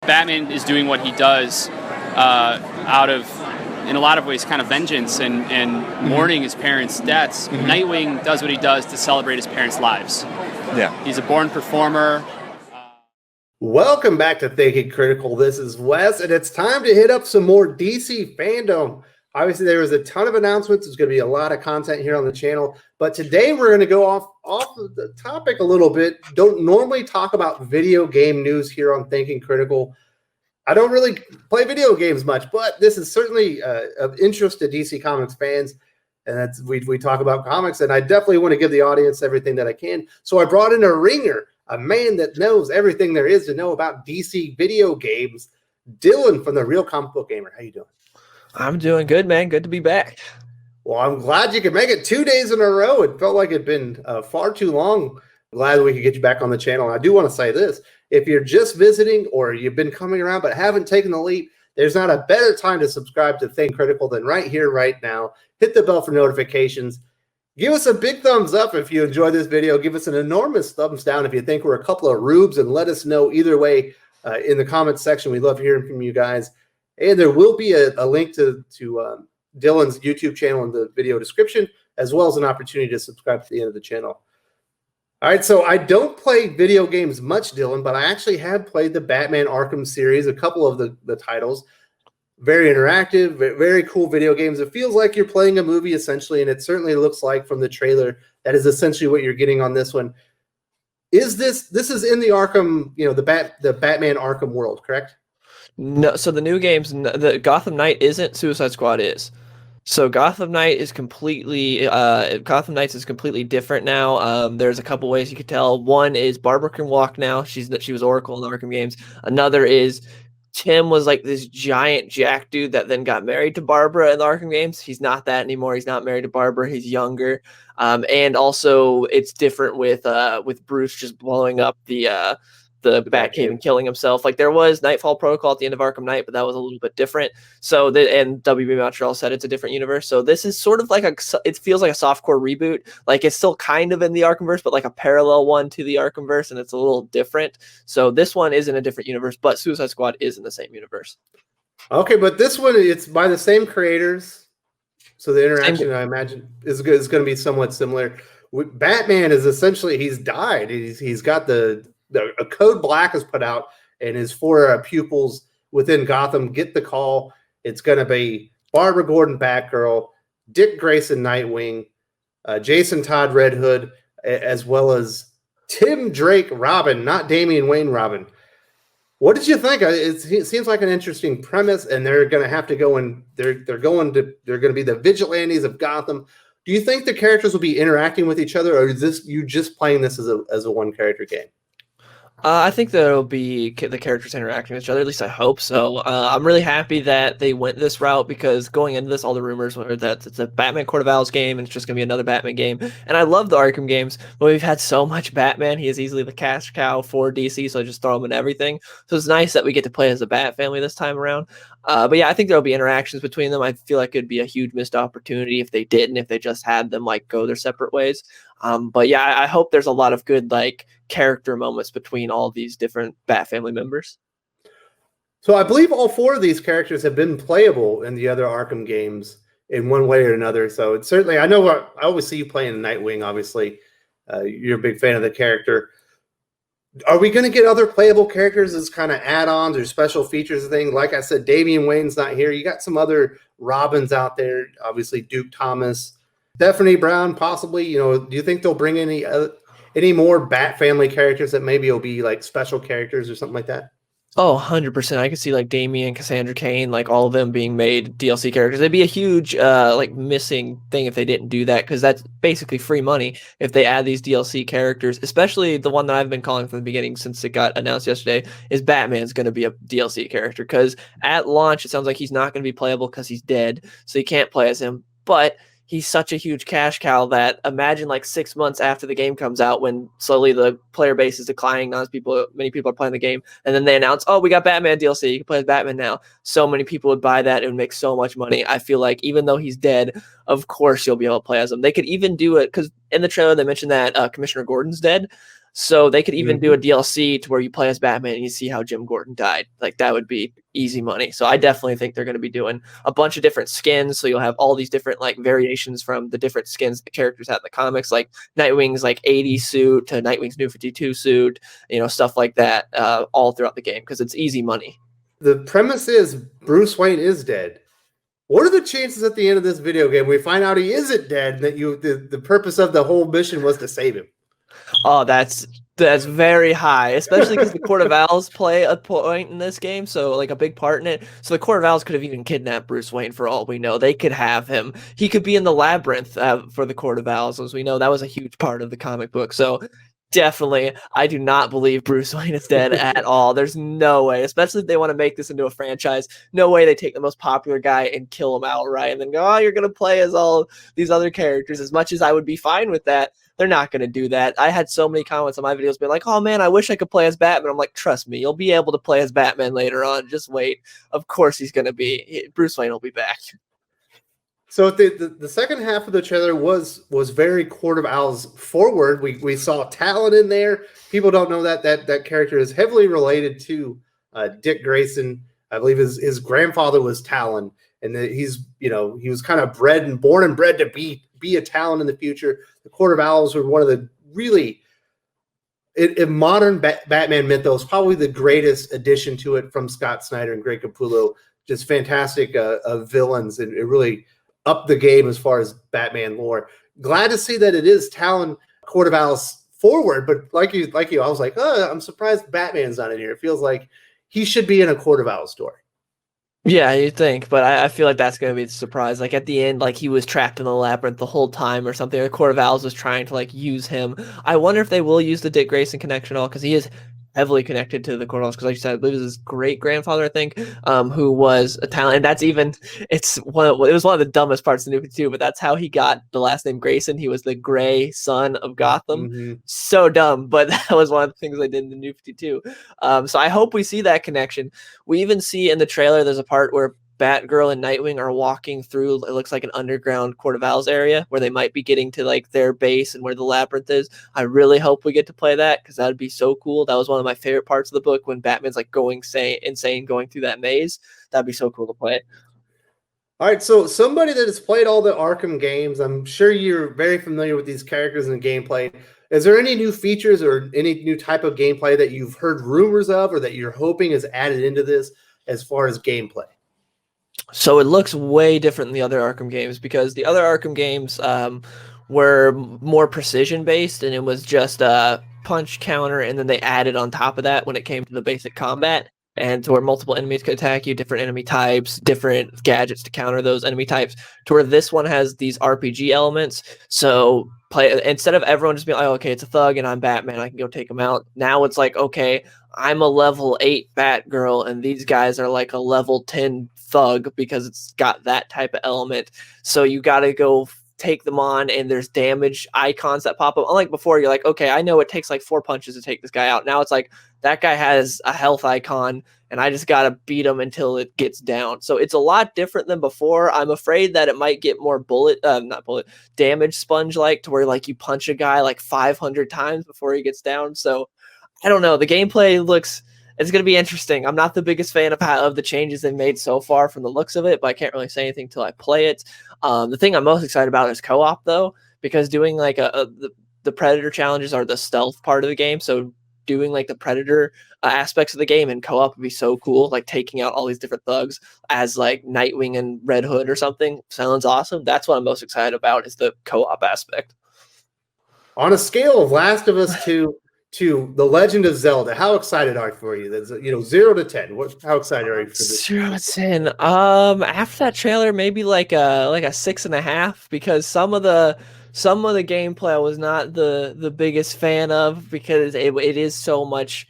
Batman is doing what he does out of, in a lot of ways, kind of vengeance and mourning his parents' deaths. Nightwing does what he does to celebrate his parents' lives. Yeah. He's a born performer. Welcome back to Thinking Critical. This is Wes, and it's time to hit up some more DC FanDome. Obviously, there was a ton of announcements. There's going to be a lot of content here on the channel. But today we're going to go off of the topic a little bit. Don't normally talk about video game news here on Thinking Critical. I don't really play video games much, but this is certainly of interest to DC Comics fans. And that's we talk about comics, and I definitely want to give the audience everything that I can. So I brought in a ringer, a man that knows everything there is to know about DC video games, Dylan from The Real Comic Book Gamer. How you doing? I'm doing good, man. Good to be back. Well, I'm glad you could make it 2 days in a row. It felt like it'd been far too long. Glad we could get you back on the channel. And I do want to say this. If you're just visiting or you've been coming around but haven't taken the leap, there's not a better time to subscribe to Think Critical than right here, right now. Hit the bell for notifications. Give us a big thumbs up if you enjoyed this video. Give us an enormous thumbs down if you think we're a couple of rubes, and let us know either way in the comments section. We love hearing from you guys. And there will be a link to Dylan's YouTube channel in the video description, as well as an opportunity to subscribe to the end of the channel. All right, so I don't play video games much, Dylan, but I actually have played the Batman Arkham series, a couple of the titles. Very interactive, very cool video games. It feels like you're playing a movie, essentially, and it certainly looks like from the trailer that is essentially what you're getting on this one. This is in the Arkham, the Batman Arkham world, correct? No, so the new games, the Gotham Knight isn't, Suicide Squad is. So Gotham Knight is completely, Gotham Knights is completely different now. There's a couple ways you could tell. One is Barbara can walk now. She was Oracle in the Arkham games. Another is Tim was like this giant jack dude that then got married to Barbara in the Arkham games. He's not that anymore. He's not married to Barbara. He's younger. And also it's different with Bruce just blowing up the Batcave and killing himself. Like there was Nightfall Protocol at the end of Arkham Knight, but that was a little bit different. So and WB Montreal said it's a different universe. So this is sort of like it feels like a softcore reboot. Like it's still kind of in the Arkhamverse, but like a parallel one to the Arkhamverse, and it's a little different. So this one is in a different universe, but Suicide Squad is in the same universe. Okay, but this one, it's by the same creators. So the interaction, I imagine, is going to be somewhat similar. Batman is essentially, he's died. He's got a code black is put out, and his four pupils within Gotham get the call. It's going to be Barbara Gordon, Batgirl, Dick Grayson, Nightwing, Jason Todd, Red Hood, as well as Tim Drake, Robin, not Damian Wayne, Robin. What did you think? It seems like an interesting premise, and they're going to have to go and they're going to be the vigilantes of Gotham. Do you think the characters will be interacting with each other, or is you just playing this as a one character game? I think that it'll be the characters interacting with each other. At least I hope so. I'm really happy that they went this route, because going into this, all the rumors were that it's a Batman Court of Owls game and it's just going to be another Batman game. And I love the Arkham games, but we've had so much Batman. He is easily the cash cow for DC, so I just throw him in everything. So it's nice that we get to play as a Bat family this time around. But yeah, I think there'll be interactions between them. I feel like it'd be a huge missed opportunity if they didn't, if they just had them like go their separate ways. But yeah, I hope there's a lot of good like character moments between all these different Bat family members. So I believe all four of these characters have been playable in the other Arkham games in one way or another. So it's certainly, I know I always see you playing Nightwing, obviously. You're a big fan of the character. Are we going to get other playable characters as kind of add-ons or special features and things? Like I said, Damian Wayne's not here. You got some other Robins out there, obviously Duke Thomas, Stephanie Brown, possibly. Do you think they'll bring any more Bat family characters that maybe will be like special characters or something like that? Oh, 100%. I could see like Damian, Cassandra Cain, like all of them being made DLC characters. It'd be a huge like missing thing if they didn't do that, because that's basically free money if they add these DLC characters, especially the one that I've been calling from the beginning since it got announced yesterday is Batman's going to be a DLC character, because at launch it sounds like he's not going to be playable because he's dead, so you can't play as him. But he's such a huge cash cow that imagine like 6 months after the game comes out, when slowly the player base is declining, not as many people are playing the game, and then they announce, oh, we got Batman DLC, you can play as Batman now. So many people would buy that. It would make so much money. I feel like even though he's dead, of course you'll be able to play as him. They could even do it, because in the trailer they mentioned that Commissioner Gordon's dead. So they could even do a DLC to where you play as Batman and you see how Jim Gordon died. Like that would be easy money. So I definitely think they're going to be doing a bunch of different skins. So you'll have all these different like variations from the different skins the characters had in the comics, like Nightwing's like 80 suit to Nightwing's New 52 suit, stuff like that, all throughout the game because it's easy money. The premise is Bruce Wayne is dead. What are the chances at the end of this video game we find out he isn't dead and that the purpose of the whole mission was to save him? Oh, that's very high, especially because the Court of Owls play a point in this game, so like a big part in it. So the Court of Owls could have even kidnapped Bruce Wayne for all we know. They could have him. He could be in the labyrinth for the Court of Owls, as we know. That was a huge part of the comic book. So definitely, I do not believe Bruce Wayne is dead at all. There's no way, especially if they want to make this into a franchise. No way they take the most popular guy and kill him outright and then go, oh, you're going to play as all these other characters. As much as I would be fine with that, they're not going to do that. I had so many comments on my videos being like, oh man, I wish I could play as Batman. I'm like, trust me, you'll be able to play as Batman later on. Just wait. Of course he's going to be. Bruce Wayne will be back. So the second half of the trailer was very Court of Owls forward. We saw Talon in there. People don't know that character is heavily related to Dick Grayson. I believe his grandfather was Talon, and he was kind of born and bred to be a Talon in the future. The Court of Owls were one of the really in modern Batman mythos, probably the greatest addition to it from Scott Snyder and Greg Capullo. Just fantastic villains, and it really up the game as far as Batman lore. Glad to see that it is Talon Court of Owls forward, but like you, I was like, oh, I'm surprised Batman's not in here. It feels like he should be in a Court of Owls story. Yeah, you think, but I feel like that's going to be the surprise. Like at the end, like he was trapped in the labyrinth the whole time or something. The Court of Owls was trying to like use him. I wonder if they will use the Dick Grayson connection at all because he is heavily connected to the Court of Owls because, like you said, I believe it was his great grandfather, I think, who was a Talon. And that's even it was one of the dumbest parts of the New 52, but that's how he got the last name Grayson. He was the gray son of Gotham. Mm-hmm. So dumb, but that was one of the things they did in the New 52. So I hope we see that connection. We even see in the trailer there's a part where Batgirl and Nightwing are walking through, it looks like an underground Court of Owls area where they might be getting to like their base and where the labyrinth is. I really hope we get to play that because that would be so cool. That was one of my favorite parts of the book when Batman's like going insane going through that maze. That'd be so cool to play it. All right, so somebody that has played all the Arkham games, I'm sure you're very familiar with these characters and the gameplay. Is there any new features or any new type of gameplay that you've heard rumors of or that you're hoping is added into this as far as gameplay? So it looks way different than the other Arkham games because the other Arkham games were more precision based and it was just a punch counter and then they added on top of that when it came to the basic combat and to where multiple enemies could attack you, different enemy types, different gadgets to counter those enemy types, to where this one has these RPG elements. So instead of everyone just being like, oh, okay, it's a thug and I'm Batman, I can go take him out. Now it's like, okay, I'm a level 8 Batgirl and these guys are like a level 10 thug because it's got that type of element. So you got to go take them on and there's damage icons that pop up. Unlike before, you're like, okay, I know it takes like 4 punches to take this guy out. Now it's like that guy has a health icon and I just got to beat him until it gets down. So it's a lot different than before. I'm afraid that it might get more damage sponge like to where like you punch a guy like 500 times before he gets down. So I don't know. The gameplay it's going to be interesting. I'm not the biggest fan of the changes they've made so far from the looks of it, but I can't really say anything until I play it. The thing I'm most excited about is co-op, though, because doing like the Predator challenges are the stealth part of the game. So doing like the Predator aspects of the game in co-op would be so cool. Like taking out all these different thugs as like Nightwing and Red Hood or something sounds awesome. That's what I'm most excited about is the co-op aspect. On a scale of Last of Us 2 to The Legend of Zelda, how excited are you for you? That's 0 to 10. How excited are you for this? 0 to 10. After that trailer, maybe like a 6.5 because some of the gameplay I was not the biggest fan of because it is so much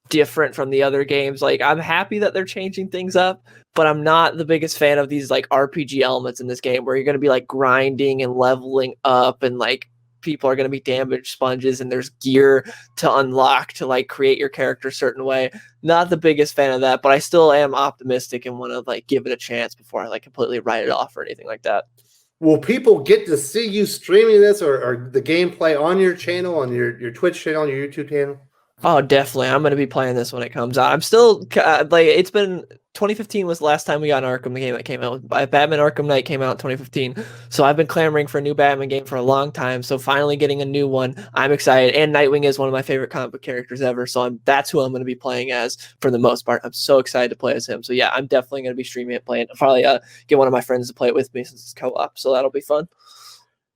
different from the other games. Like I'm happy that they're changing things up, but I'm not the biggest fan of these like RPG elements in this game where you're going to be like grinding and leveling up and like people are going to be damage sponges and there's gear to unlock to like create your character a certain way. Not the biggest fan of that, but I still am optimistic and want to like give it a chance before I like completely write it off or anything like that. will people get to see you streaming this or the gameplay on your channel, on your Twitch channel, on your YouTube channel? Oh, definitely. I'm going to be playing this when it comes out. I'm still like, it's been 2015 was the last time we got an Arkham game that came out. Batman Arkham Knight came out in 2015. So I've been clamoring for a new Batman game for a long time. So finally getting a new one, I'm excited. And Nightwing is one of my favorite comic book characters ever. So that's who I'm going to be playing as for the most part. I'm so excited to play as him. So yeah, I'm definitely going to be streaming it, playing. I'll probably get one of my friends to play it with me since it's co-op. So that'll be fun.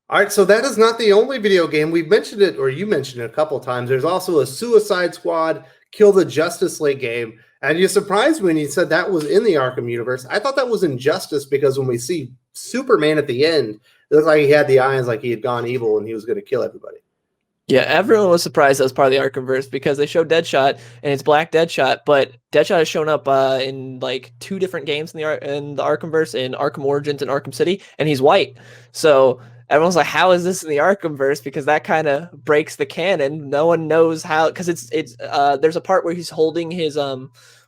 All right, so that is not the only video game. We've mentioned it, or you mentioned it a couple of times. There's also a Suicide Squad, Kill the Justice League game. And you surprised me when you said that was in the Arkham universe. I thought that was Injustice because when we see Superman at the end, it looked like he had the eyes like he had gone evil and he was going to kill everybody. Yeah, everyone was surprised that was part of the Arkhamverse because they showed Deadshot and it's Black Deadshot, but Deadshot has shown up in like 2 different games in the Arkhamverse, in Arkham Origins and Arkham City, and he's white. So everyone's like, how is this in the Arkhamverse? Because that kind of breaks the canon. No one knows how, because there's a part where he's holding his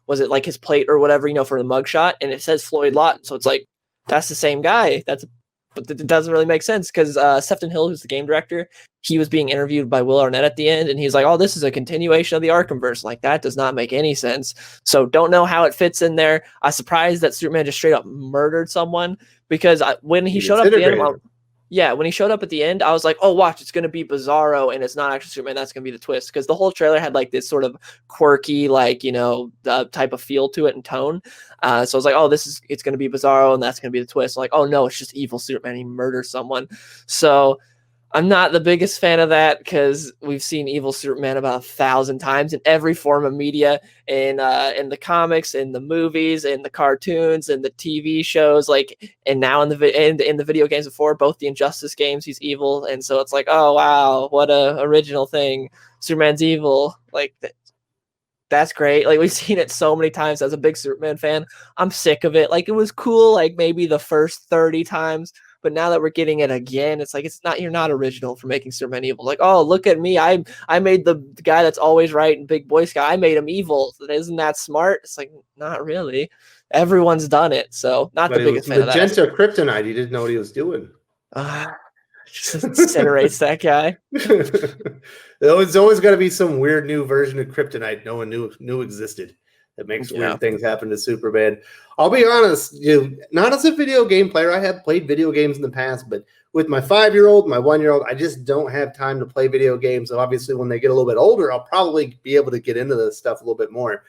was it like his plate or whatever, you know, for the mugshot, and it says Floyd Lawton. So it's like, that's the same guy. But it doesn't really make sense because Sefton Hill, who's the game director, he was being interviewed by Will Arnett at the end, and he's like, oh, this is a continuation of the Arkhamverse. Like, that does not make any sense. So don't know how it fits in there. I'm surprised that Superman just straight up murdered someone, because when he showed up at the end, when he showed up at the end, I was like, oh, watch, it's going to be Bizarro, and it's not actually Superman. That's going to be the twist, because the whole trailer had like this sort of quirky, like, you know, type of feel to it and tone. So I was like, oh, it's going to be Bizarro, and that's going to be the twist. I'm like, oh, no, it's just evil Superman. He murders someone. So I'm not the biggest fan of that, because we've seen evil Superman about 1,000 times in every form of media, in the comics, in the movies, in the cartoons, in the TV shows, like, and now in the video games before, both the Injustice games, he's evil. And so it's like, oh wow, what a original thing. Superman's evil. Like, that's great. Like, we've seen it so many times. As a big Superman fan, I'm sick of it. Like, it was cool like maybe the first 30 times. But now that we're getting it again, it's like, you're not original for making Superman evil. Like, oh, look at me. I made the guy that's always right and big boy scout. I made him evil. Isn't that smart? It's like, not really. Everyone's done it. So not the biggest fan of that. Magenta Kryptonite. He didn't know what he was doing. Just incinerates that guy. There's always got to be some weird new version of Kryptonite no one knew existed that makes weird things happen to Superman. I'll be honest, not as a video game player. I have played video games in the past, but with my 5-year-old, my 1-year-old, I just don't have time to play video games. So obviously, when they get a little bit older, I'll probably be able to get into this stuff a little bit more.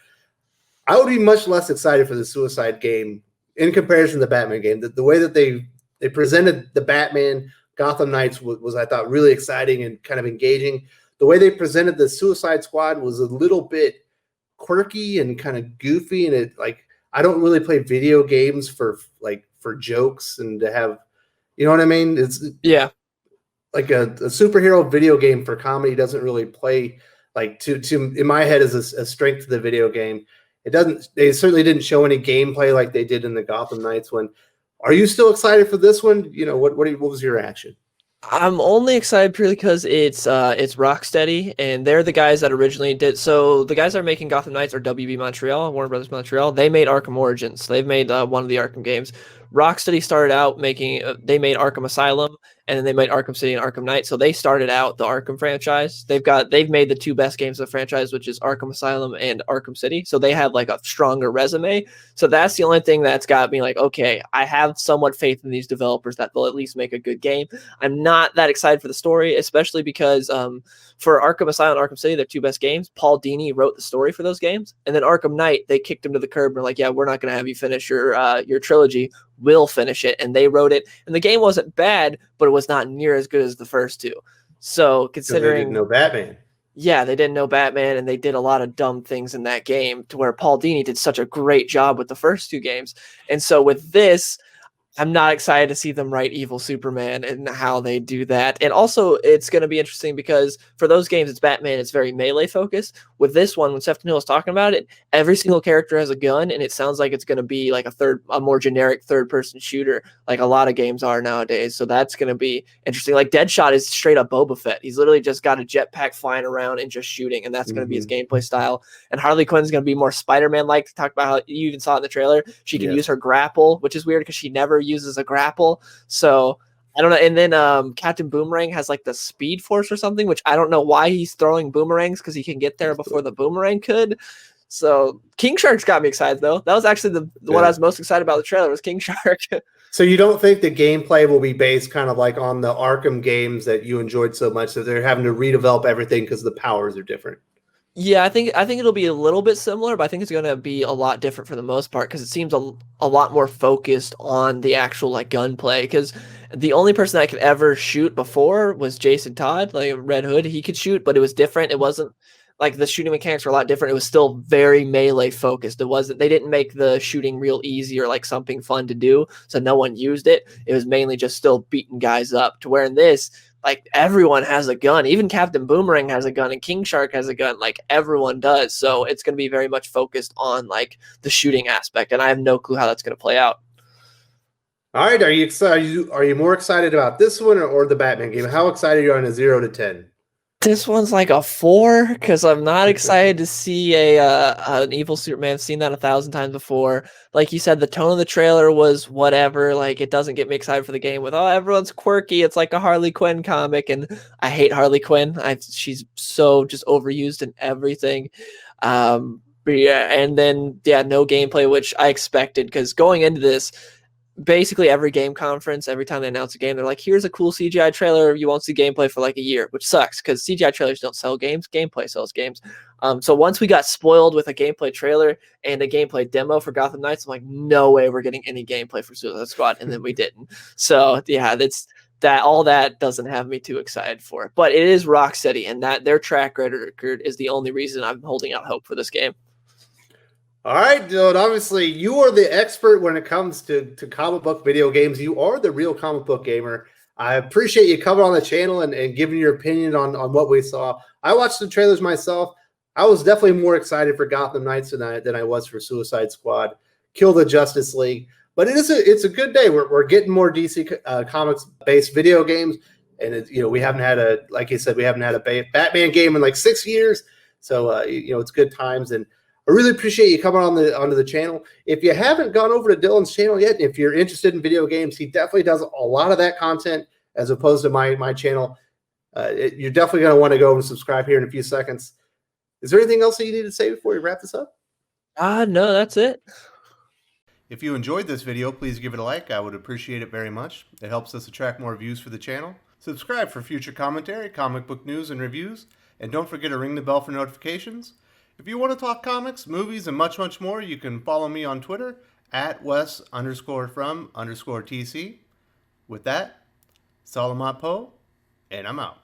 I would be much less excited for the Suicide game in comparison to the Batman game. The way that they presented the Batman Gotham Knights was, I thought, really exciting and kind of engaging. The way they presented the Suicide Squad was a little bit quirky and kind of goofy, and it, like, I don't really play video games for jokes and to have, you know what I mean? It's like a superhero video game for comedy doesn't really play like to in my head is a strength to the video game. They certainly didn't show any gameplay like they did in the Gotham Knights one. Are you still excited for this one? You know, what was your reaction? I'm only excited purely because it's Rocksteady, and they're the guys that originally did. So the guys that are making Gotham Knights are WB Montreal, Warner Brothers Montreal. They made Arkham Origins. They've made one of the Arkham games. Rocksteady started out making. They made Arkham Asylum, and then they made Arkham City and Arkham Knight. So they started out the Arkham franchise. They've made the 2 best games of the franchise, which is Arkham Asylum and Arkham City. So they have like a stronger resume. So that's the only thing that's got me like, okay, I have somewhat faith in these developers that they'll at least make a good game. I'm not that excited for the story, especially because for Arkham Asylum and Arkham City, their 2 best games, Paul Dini wrote the story for those games. And then Arkham Knight, they kicked him to the curb and were like, yeah, we're not going to have you finish your trilogy. We'll finish it. And they wrote it. And the game wasn't bad, but it was not near as good as the first 2. So considering they didn't know Batman. Yeah, they didn't know Batman, and they did a lot of dumb things in that game to where Paul Dini did such a great job with the first 2 games. And so with this, I'm not excited to see them write evil Superman and how they do that. And also, it's going to be interesting because for those games, it's Batman. It's very melee focused. With this one, when Sefton Hill was talking about it, every single character has a gun, and it sounds like it's going to be like a more generic third-person shooter, like a lot of games are nowadays. So that's going to be interesting. Like Deadshot is straight up Boba Fett. He's literally just got a jetpack flying around and just shooting, and that's going to be his gameplay style. And Harley Quinn's going to be more Spider-Man-like. To talk about how you even saw it in the trailer, she can use her grapple, which is weird because she never uses a grapple. So I don't know. And then Captain Boomerang has like the Speed Force or something, which I don't know why he's throwing boomerangs because he can get there before the boomerang could. So King Shark's got me excited though. That was actually the what I was most excited about the trailer was King Shark. So you don't think the gameplay will be based kind of like on the Arkham games that you enjoyed so much that they're having to redevelop everything because the powers are different? Yeah, I think it'll be a little bit similar, but I think it's going to be a lot different for the most part because it seems a lot more focused on the actual like gunplay. Because the only person that could ever shoot before was Jason Todd, like Red Hood. He could shoot, but it was different. It wasn't like the shooting mechanics were a lot different. It was still very melee focused. It wasn't. They didn't make the shooting real easy or like something fun to do, so no one used it. It was mainly just still beating guys up. To where in this, like everyone has a gun. Even Captain Boomerang has a gun and King Shark has a gun. Like everyone does. So it's going to be very much focused on like the shooting aspect. And I have no clue how that's going to play out. All right. Are you excited? Are you more excited about this one or the Batman game? How excited are you on a 0 to 10? This one's like a 4 because I'm not excited to see an evil Superman. I've seen that 1,000 times before. Like you said, the tone of the trailer was whatever. Like it doesn't get me excited for the game with, oh, everyone's quirky. It's like a Harley Quinn comic, and I hate Harley Quinn. She's so just overused in everything. But yeah, and then no gameplay, which I expected because going into this, basically every game conference, every time they announce a game, they're like, here's a cool CGI trailer. You won't see gameplay for like a year, which sucks because CGI trailers don't sell games. Gameplay sells games. So once we got spoiled with a gameplay trailer and a gameplay demo for Gotham Knights, I'm like, no way we're getting any gameplay for Suicide Squad. And then we didn't. So yeah, all that doesn't have me too excited for it. But it is Rocksteady, and that their track record is the only reason I'm holding out hope for this game. All right, dude. Obviously, you are the expert when it comes to comic book video games. You are the real comic book gamer. I appreciate you coming on the channel and giving your opinion on what we saw. I watched the trailers myself. I was definitely more excited for Gotham Knights than I was for Suicide Squad. Kill the Justice League. But it's a good day. We're getting more DC comics based video games, and we haven't had like you said, we haven't had a Batman game in like 6 years. So it's good times, and I really appreciate you coming onto the channel. If you haven't gone over to Dylan's channel yet, if you're interested in video games, he definitely does a lot of that content as opposed to my channel. You're definitely going to want to go and subscribe here in a few seconds. Is there anything else that you need to say before we wrap this up? No, that's it. If you enjoyed this video, please give it a like. I would appreciate it very much. It helps us attract more views for the channel. Subscribe for future commentary, comic book news, and reviews. And don't forget to ring the bell for notifications. If you want to talk comics, movies, and much, much more, you can follow me on Twitter at Wes_from_TC. With that, Salamat Po, and I'm out.